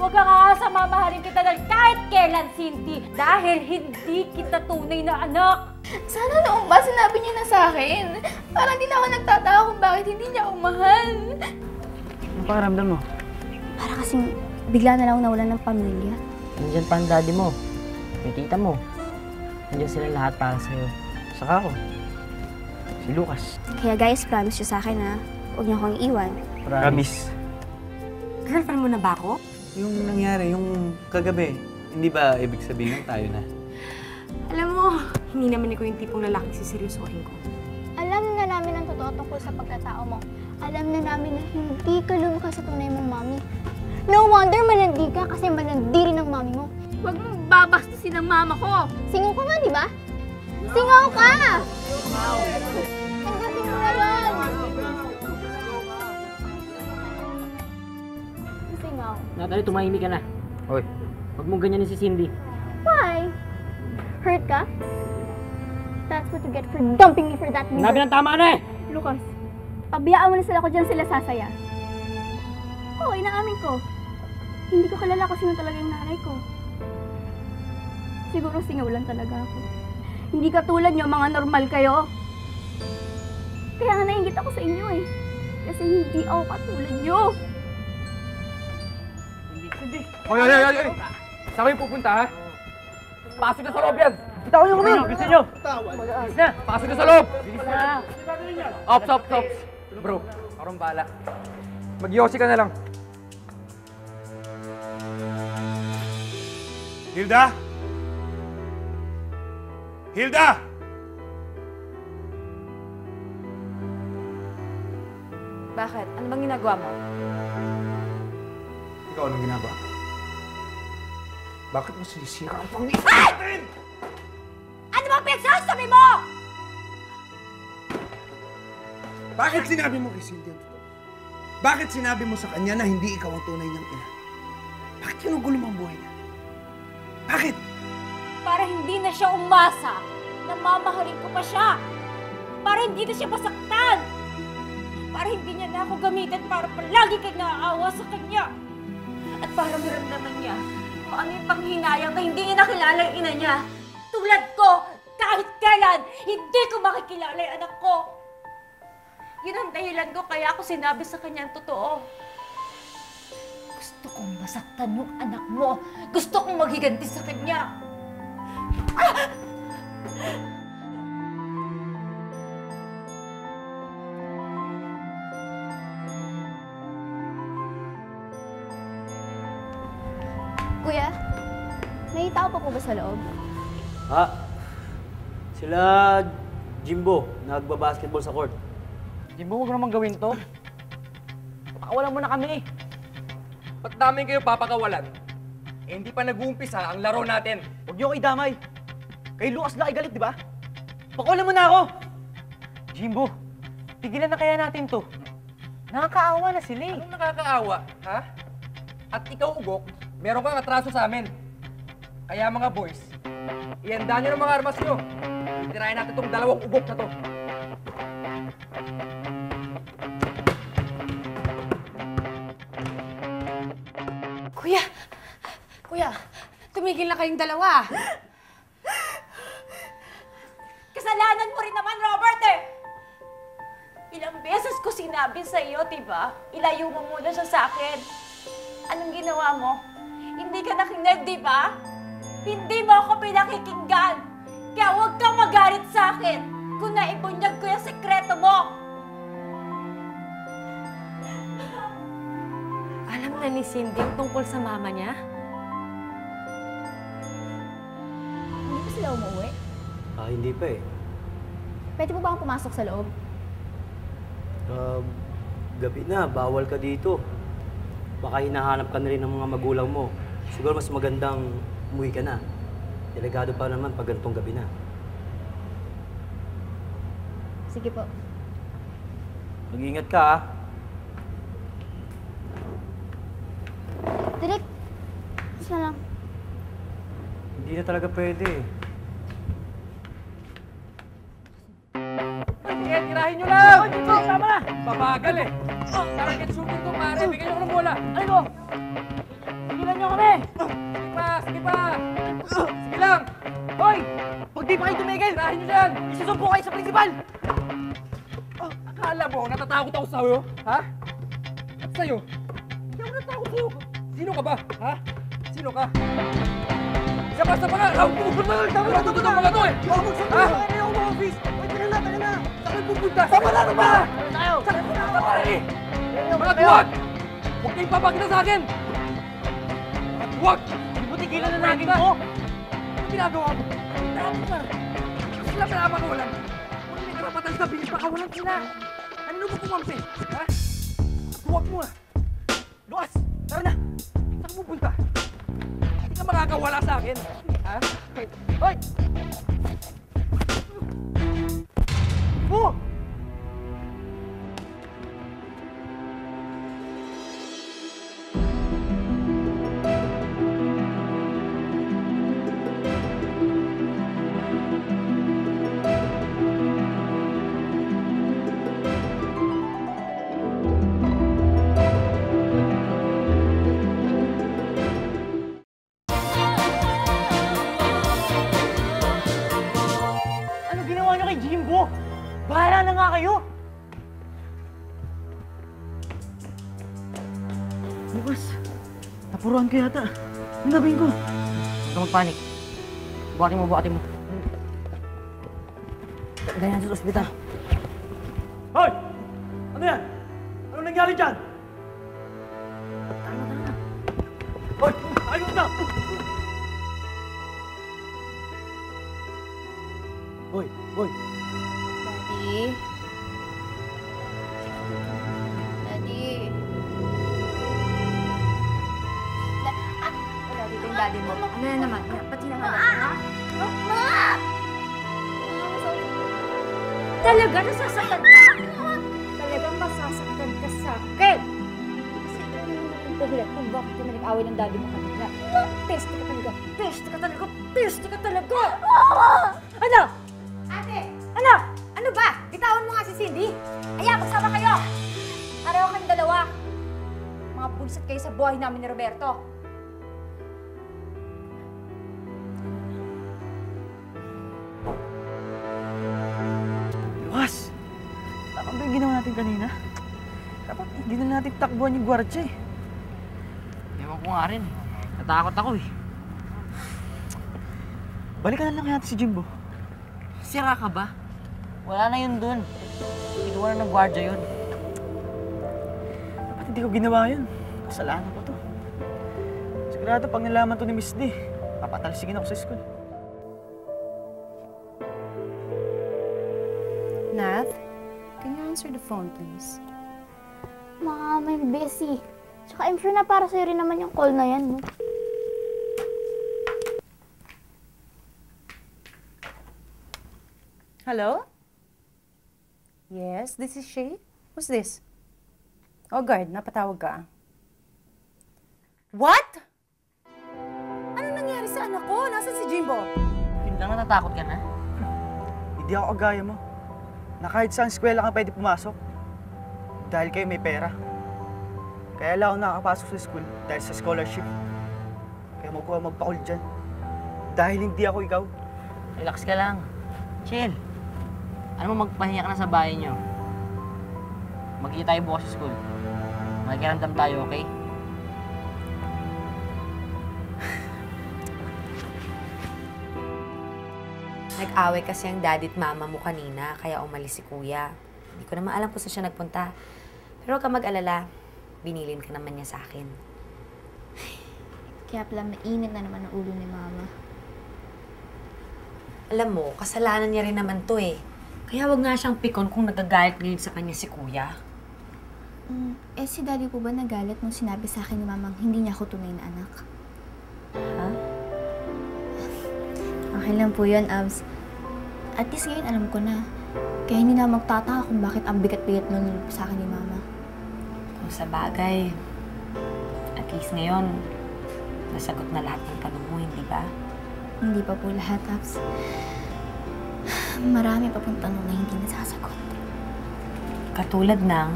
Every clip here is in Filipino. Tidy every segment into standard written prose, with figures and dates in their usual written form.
Huwag kang aasa, mamahalin kita dahil kahit kailan, Cindy. Dahil hindi kita tunay na anak. Sana noong ba sinabi niya na sa akin? Parang di na ako nagtataka kung bakit hindi niya ako mahal. Anong pakiramdam mo? Para kasing bigla na lang nawalan ng pamilya. Nandiyan pa ang daddy mo. Yung tita mo. Nandiyan sila lahat para sa'yo. Saka ako. Si Lucas. Kaya guys, promise niyo sa akin ha. Huwag niyo akong iwan. Promise. Girlfriend mo na ba ako? Yung nangyari, yung kagabi, hindi ba ibig sabihin tayo na? Alam mo, hindi naman ikaw yung tipong lalaking siseryosohin ko. Alam na namin ang totoo tungkol sa pagkatao mo. Alam na namin na hindi ka lumaki sa tunay mong mami. No wonder malandi ka kasi malandi rin ang mami mo. Huwag mong babastusin ang mama ko. Singaw ka nga, di ba? Singaw ka! Tanggapin mo na yan! Singaw. Natalie, tumahimik ka na. Hoy. Huwag mong ganyanin si Cindy. Why? Hurt ka? That's what you get for dumping me for that reason. Sinabi ng tama na eh! Lucas, pabayaan mo na sila ko dyan sila sasaya. Oo, inaamin ko. Hindi ko kilala kung sino talaga yung nanay ko. Siguro singaw lang talaga ako. Hindi katulad nyo, mga normal kayo. Kaya nga nainggit ako sa inyo eh. Kasi hindi ako katulad nyo. Cindy! Oy! Saan kayo pupunta, ha? Pasok na sa loob yan! Bitawan niyo kami! Gusto niyo? Bilis na! Pasok na sa loob! Bilis na! Ops! Bro, parang bala. Mag-yosi ka na lang. Hilda? Hilda! Bakit? Ano bang ginagawa mo? Ikaw, anong ginagawa? Bakit mo sinisira ang pangingin natin? Ano bang pinagsasabi mo? Bakit sinabi mo kay Cindy ang totoo? Bakit sinabi mo sa kanya na hindi ikaw ang tunay niyang ina? Bakit kinugulo mo ang buhay niya? Bakit? Para hindi na siya umasa na mamahalin ko pa siya. Para hindi na siya masaktan. Para hindi niya na ako gamitin para palagi kang naaawa sa kanya. At para maramdaman niya kung ano yung panghinayang na hindi niya nakilala yung ina niya. Tulad ko, kahit kailan, hindi ko makikilala yung anak ko. Yun ang dahilan ko kaya ako sinabi sa kanya ang totoo. Gusto kong masaktan yung anak mo. Gusto kong maghiganti sa kanya. Kuya, may tao pa po ba sa loob? Ha? Sila Jimbo, nagbabasketball sa court. Jimbo, huwag mo naman gawin to. Pakawalan mo na kami. Ba't namin kayo papakawalan? Eh, hindi pa nag-uumpisa ang laro natin. Huwag niyo ako idamay. Kay Lucas na galit, di ba? Pakawalan mo na ako! Jimbo, tigilan na kaya natin to. Nakakaawa na sila eh. Anong nakakaawa, ha? At ikaw, Ugok, meron kang atraso sa amin. Kaya mga boys, ihanda nyo ng mga armas nyo. Tirahin natin itong dalawang ugok na to. Kuya, tumigil na kayong dalawa. Kasalanan mo rin naman, Robert eh! Ilang beses ko sinabi sa iyo, diba? Ilayo mo muna siya sa akin. Anong ginawa mo? Hindi ka nakinig, diba? Hindi mo ako pinakikinggan. Kaya huwag kang magalit sa akin kung naibunyag ko yung sekreto mo. Alam na ni Cindy ang tungkol sa mama niya? Hindi pa sila umuwi? Hindi pa eh. Pwede mo ba akong pumasok sa loob? Gabi na, bawal ka dito. Baka hinahanap ka na rin ng mga magulang mo. Siguro mas magandang umuwi ka na. Delikado pa naman pag ganitong gabi na. Sige po. Mag-iingat ka, ha? Direk, isa lang. Hindi na talaga pwede eh. Sige, tirahin nyo lang! Tama na! Babagal eh! Target shooting to, pare. Bigyan nyo ko ng bola. Ano? Tigilan niyo kami! Sige pa! Sige pa! Sige lang! Hoy! Pag di pa kayo tumigil, Tirahin niyo dyan! isusumpo kayo sa principal! Akala mo, natatakot ako sa'yo? Ha? At sa'yo? Hindi ako natatakot sa'yo. Sino ka ba? Ha? Sino ka? Isa pa nga! Pupukul mo! Tama na mga to eh! Ha? Kaya ako office! Hoy, tara na! Saan kayo pupunta? Sama na ba? Tayo! Saan kayo pupunta pare? Mga tuwag! Huwag kayong papakita sa akin! Mga tuwag! Butigilan na natin to! Ano ginagawa mo? Tama na! Sila pinapagawalan! Kung may karapatan sa bilis, pakawalan sila! Ano mo kumampi? Ha? Tuwag mo ah! Lukas! Tara na! Saan ka pupunta? Hindi ka makakawala sa akin! Ha? Hoy! Oh! Ano ginawa niyo kay Jimbo? Bahala na nga kayo! Bukas, napuruan ko yata. Ang gabing ko. Huwag ka magpanik. Buhatin mo. Dahil natin sa ospital. Hoy! Ano yan? Ano nangyari dyan? Hoy! Ayun na! Hoy! Hoy! Daddy? Daddy? Wala dito yung daddy mo. Ano yan naman? Pati na nga ha? Talaga nasasaktan ka? Talagang masasaktan ka sa akin. Kasi ito yung dahilan kung bakit kami nag-away ng daddy mo kanina. Peste ka talaga! Peste ka talaga! Peste ka talaga! Ano? Ate! Ano? Ano ba? Bitawan mo nga si Cindy. Ayan, magsama kayo! Pareho kayong dalawa. Mga bulisat kayo sa buhay namin ni Roberto. Lukas! Tama ba yung ginawa natin kanina? Dapat hindi na natin takbuhan yung gwardya eh. Ewan ko nga rin. Natakot ako eh. Balikan na lang kaya natin si Jimbo. Sira ka ba? Wala na yun dun. Kinuha na ng gwardiya yun. Dapat hindi ko ginawa yun. Kasalanan ko to. Sigurado pag nalaman to ni Miss D, papatalsigin ako sa school. Nath, can you answer the phone, please? Mom, I'm busy. Tsaka I'm sure na para sa'yo rin naman yung call na yan, no? Hello? Yes, this is Shay. Who's this? Oh, guard, napatawag ka. What? Ano nangyari sa anak ko? Nasaan si Jimbo? Yun lang natatakot ka na. Hindi ako kagaya mo. Na kahit saan eskwela ka pwede pumasok. Dahil kayo may pera. Kaya lang ako nakakapasok sa school dahil sa scholarship. Kaya mo ko magpakul dyan. Dahil hindi ako ikaw. Relax ka lang. Chill. Ano mo, magpahinga ka na sa bahay niyo. Magkita tayo bukas sa school. Magkiramdam tayo, okay? Nag-away kasi ang daddy at mama mo kanina, kaya umalis si kuya. Hindi ko naman alam kung saan siya nagpunta. Pero huwag ka mag-alala, binilin ka naman niya sa akin. Kaya pala mainit na naman ang ulo ni Mama. Alam mo, kasalanan niya rin naman to eh. Kaya wag nga siyang pikon kung nagagalit ngayon sa kanya si kuya. Si Daddy po ba nagalit nung sinabi sa akin ni Mamang hindi niya ako tunay na anak? Ha? Okay lang po yun, Abs. At least ngayon alam ko na. Kaya hindi na magtataka kung bakit ang bigat-bigat nun sa akin ni Mama. Kung sa bagay, at least ngayon, nasagot na lahat ng tanong mo, hindi ba? Hindi pa po lahat, Abs. Marami pa pong tanong na hindi nasasagot. Katulad ng,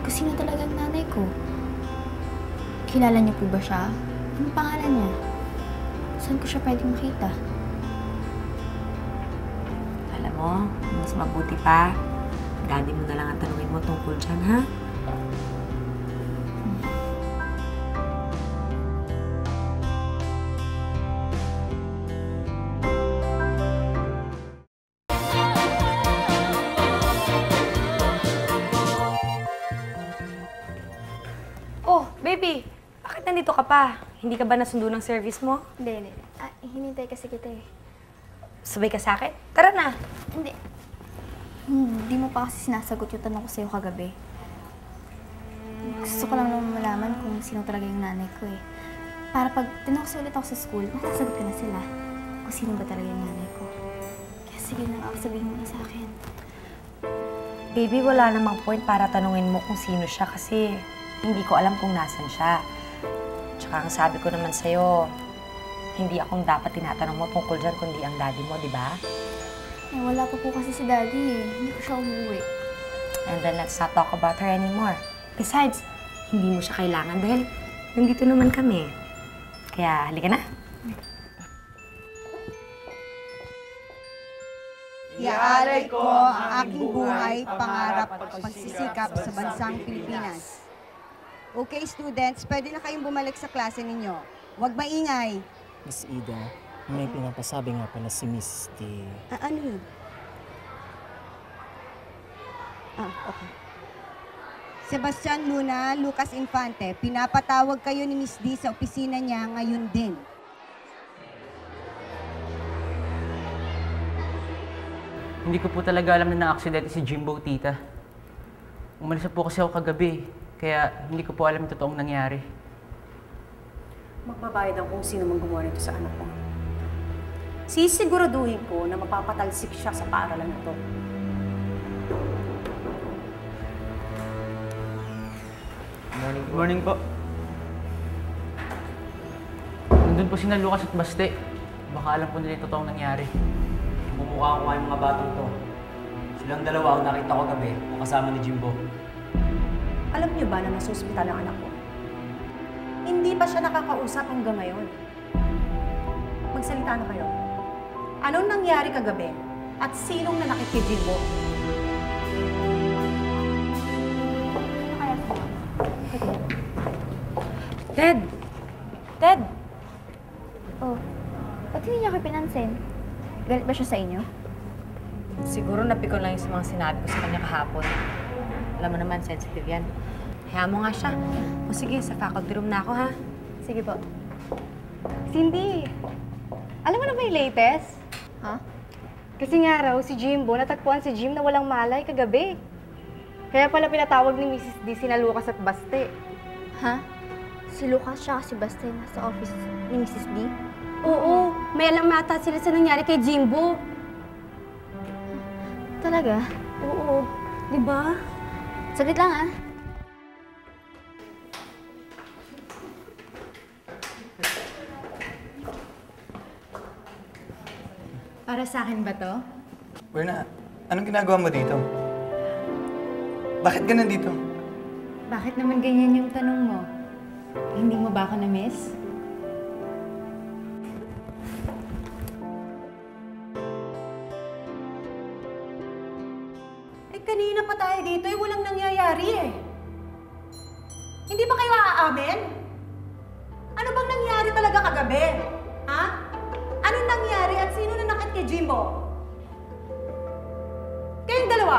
Kung sino talagang nanay ko. Kilala niyo po ba siya? Anong pangalan niya? Saan ko siya pwedeng makita? Alam mo, mas mabuti pa. Daddy mo na lang ang tanungin mo tungkol dyan, ha? Oh, baby! Bakit nandito ka pa? Hindi ka ba nasundo ng service mo? Hindi. Hinintay kasi kita eh. Sabay ka sa akin? Tara na! Hindi. Hindi mo pa kasi sinasagot yung tanong ko sa'yo kagabi. Gusto ko lang naman malaman kung sino talaga yung nanay ko eh. Para pag tinanong kasi ulit ako sa school, makasagot ka na sila kung sino ba talaga yung nanay ko. Kaya sige lang, sabihin mo na sa akin. Baby, wala namang point para tanungin mo kung sino siya kasi hindi ko alam kung nasan siya. Tsaka ang sabi ko naman sa'yo, hindi akong dapat tinatanong mo tungkol dyan kundi ang daddy mo, di ba? Eh, wala pa po kasi si daddy eh. Hindi ko siya umuwi. And then let's not talk about her anymore. Besides, hindi mo siya kailangan dahil nandito naman kami. Kaya halika na. Iaalay ko ang aking buhay, pangarap at pagsisikap sa bansang Pilipinas. Okay, students, pwede na kayong bumalik sa klase ninyo. Huwag maingay. Miss Ida, may pinapasabi nga pala si Miss D. Ano yun? Okay. Sebastian Luna, Lucas Infante, pinapatawag kayo ni Miss D sa opisina niya ngayon din. Hindi ko po talaga alam na na-aksidente si Jimbo, tita. Umalis na po kasi ako kagabi, kaya hindi ko po alam yung totoong nangyari. Magbabayad ang kung sino mang gumawa nito sa anak ko. Sisiguraduhin ko na mapapatalsik siya sa paaralan na to. Good morning po. Nandun po sina Lucas at Baste. Baka alam po nila yung totoong nangyari. Mumukha ko nga yung mga batang to. Silang dalawa ang nakita ko gabi na kasama ni Jimbo. Alam niyo ba na nasa ospital ang anak ko? Hindi pa siya nakakausap hanggang ngayon. Magsalita na kayo. Anong nangyari kagabi? At sinong nanakit kay Jimbo? Ted! Ted! Oh, ba't hindi niya kayo pinansin? Galit ba siya sa inyo? Siguro napikon lang yung sa mga sinabi ko sa kanya kahapon. Alam mo naman, sensitive yan. Hayaan mo nga siya. O sige, sa faculty room na ako, ha? Sige po. Cindy, alam mo na ba yung latest? Ha? Kasi nga raw, si Jimbo, natagpuan si Jim na walang malay kagabi. Kaya pala pinatawag ni Mrs. D sina Lucas at Baste. Ha? Si Lucas siya si Baste nasa office ni Mrs. D? Oo, may alam mata sila sa nangyari kay Jimbo. Talaga? Oo, di ba? Saglit lang ah. Para sa akin ba to? Berna, anong ginagawa mo dito? Bakit ka nandito? Bakit naman ganyan yung tanong mo? Hindi mo ba ako na-miss? Kanina pa tayo dito walang nangyayari eh. Hindi ba kayo aamin? Ano bang nangyari talaga kagabi? Ha? Anong nangyari at sino nanakit kay Jimbo? Kayong dalawa,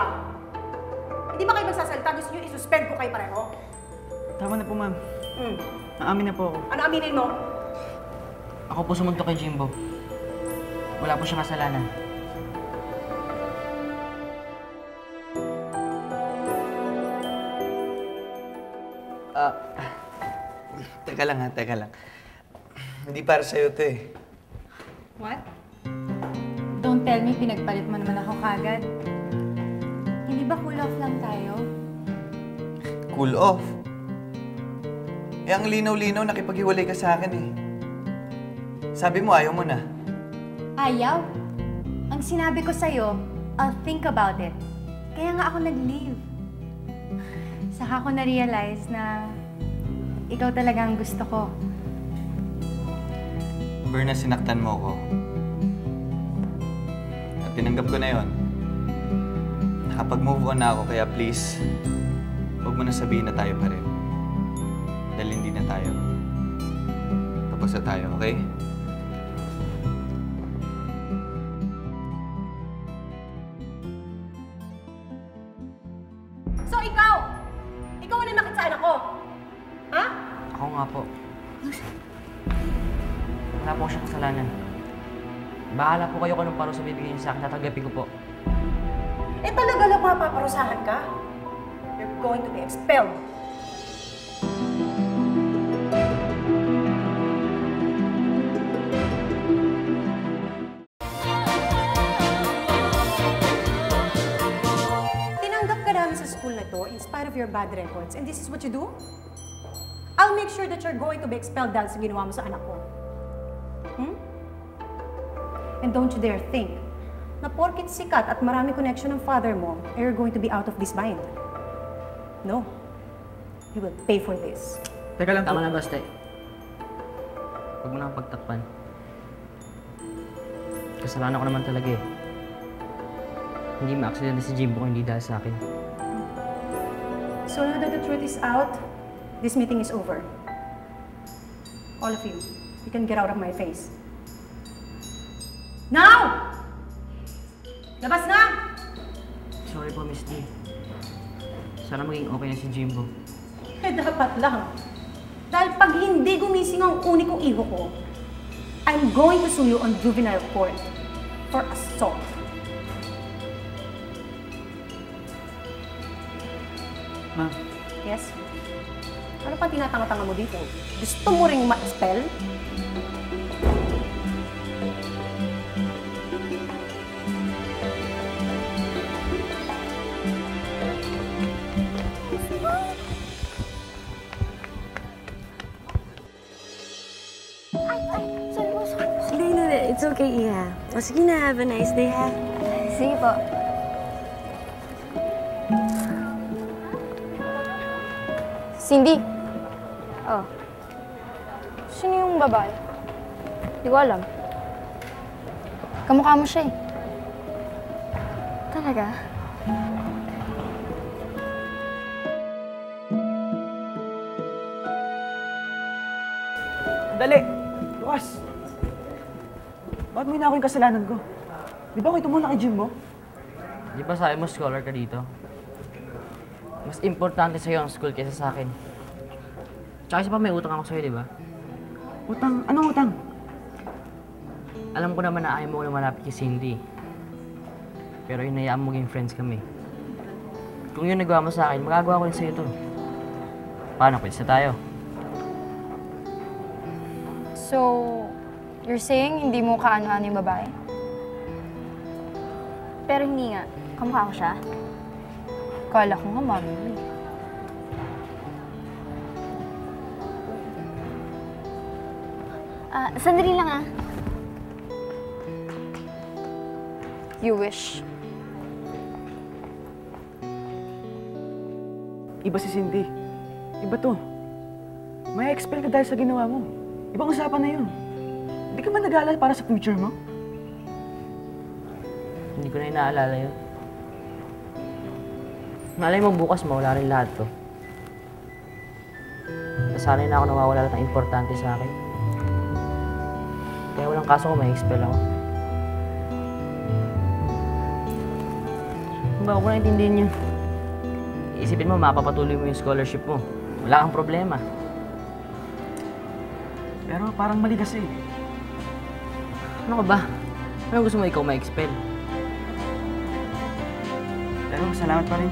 hindi ba kayo magsasalita? Gusto nyo isuspend ko kayo pareho? Tama na po, ma'am. Aamin na po ako. Ano aminin mo? Ako po sumuntok kay Jimbo. Wala po siyang kasalanan. Teka lang ha, teka lang. Hindi para sa'yo to eh. What? Don't tell me pinagpalit mo naman ako kagad. Hindi ba cool off lang tayo? Cool off? Eh, ang linaw-linaw, nakipaghiwalay ka sa akin eh. Sabi mo, ayaw mo na. Ayaw? Ang sinabi ko sa'yo, I'll think about it. Kaya nga ako nag-leave. Saka ko na-realize na ikaw talaga ang gusto ko. Berna, sinaktan mo ko. At tinanggap ko na yon. Nakapag-move on na ako, kaya please, huwag mo na sabihin na tayo pa rin. Dahil hindi na tayo. Tapos na tayo, okay? So ikaw! Ikaw ang nanakit sa anak ko! Ha? Ako nga po. Wala po siyang kasalanan. Bahala po kayo kung anong parusa bibigyan niyo sa akin. Tatanggapin ko po. Eh talaga lang mapaparusahan ka? You're going to be expelled. Tinanggap ka namin sa school na to in spite of your bad records, and this is what you do? I'll make sure that you're going to be expelled dahil sa ginawa mo sa anak ko. And don't you dare think na porkit sikat at marami connection ng father mo, you're going to be out of this mind. No. You will pay for this. Teka lang Tama na, Baste. Huwag mo na akong pagtakpan. Kasalanan ko naman talaga eh. Hindi ma-accident si Jimbo kung hindi dahil sa akin. So now that the truth is out, this meeting is over. All of you can get out of my face. Now! Labas na! Sorry po, Miss D. Sana maging okay na si Jimbo. Eh, dapat lang. Dahil pag hindi gumising ang unikong iho ko, I'm going to sue you on juvenile court for assault. Ma'am. Yes? Ano pa tinatanga-tanga mo dito? Gusto mo ring ma-expel? Hindi. It's okay, Iha. O sige na, have a nice day, ha? Sige po. Cindy. Oh. Sino yung babae? Hindi ko alam. Kamukha mo siya eh. Talaga? Dali! Lukas! Bakit mo hinaako yung kasalanan ko? Di ba ako ito muna kay Jimbo? Di ba sabi mo scholar ka dito? Mas importante sa'yo ang school kaysa sa akin. Tsaka isa pa may utang ako sa'yo, di ba? Utang? Anong utang? Alam ko naman na ayaw mo na malapit kay Cindy. Pero hinayaan mo maging friends kami. Kung yun nagawa mo sa akin, magagawa ko rin sa'yo to. Paano? Pwede na tayo. So, you're saying hindi mo kaano-ano yung babae? Pero hindi nga. Kamukha ko siya? Kala ko nga, mami mo eh. Sandali lang ah. You wish. Iba si Cindy. Iba to. May expel ka dahil sa ginawa mo. Ibang usapan na yun. Hindi ka ba nag-aalala para sa future mo? Hindi ko na inaalala yun. Malay mo bukas mawala rin lahat to. Nasanay na ako nawawala lahat ng importante sa akin. Kaya walang kaso kung may expel ako. Bago ko naintindihan yun. Isipin mo, mapapatuloy mo yung scholarship mo. Wala kang problema. Pero parang mali kasi. Ano ka ba? Ano gusto mo ikaw ma-expel? Pero salamat pa rin.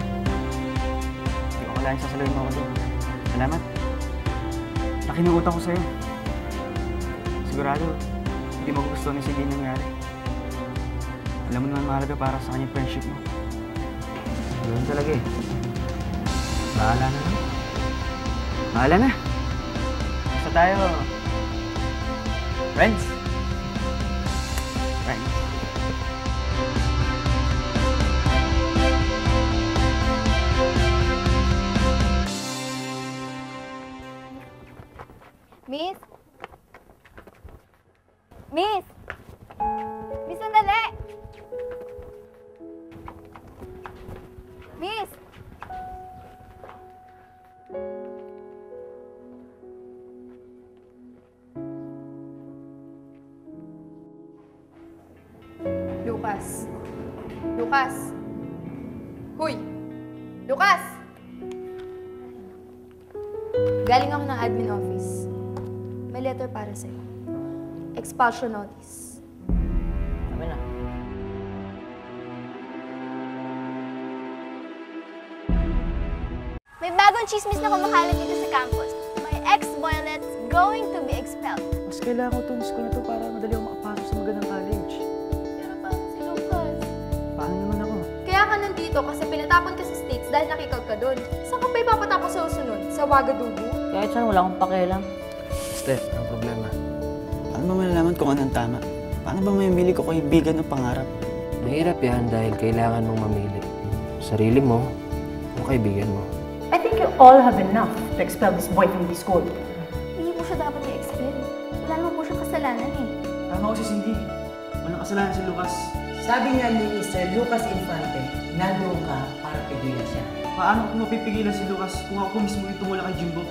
Hindi ko kailangan sasaluhin mo ako doon. Salamat. Nakinuutan ko sa'yo. Sigurado, hindi mo gusto ni Cindy nangyari. Alam mo naman mahalaga para sa kanyang friendship mo. Ganun talaga eh. Bahala na lang. Bahala na. Basta tayo. Friends. Friends. Miss? Miss! Miss, sandali! Miss! Lucas. Lucas! Huy! Lucas! Galing ako ng admin office. May letter para sa'yo. Expulsion notice. Kami na. May bagong chismis na kumakalat dito sa campus. My ex-boylet's going to be expelled. Mas kailangan ko itong school na to para madali ako makapasok sa magandang college. Pero paano si Lucas? Paano naman ako? Kaya ka nandito kasi pinatapon ka sa States dahil nakikaw ka doon. Saan ka pa ipapatapos sa usunod? Sa Ouagadougou? Kahit saan, wala akong pakialam. Steph, ang problema. Paano ba malalaman kung anong tama? Paano ba mamimili ko kaibigan ng pangarap? Mahirap yan dahil kailangan mong mamili. Sarili mo o kaibigan mo. I think you all have enough to expel this boy from the school. Hindi po siya dapat i-expel. Wala naman po siyang kasalanan eh. Tama ko si Cindy. Walang kasalanan si Lucas. Sabi nga ni Sir Lucas Infante, nandoon ka para pigilan siya. Paano ko mapipigilan si Lucas kung ako mismo yung tumula kay Jimbo?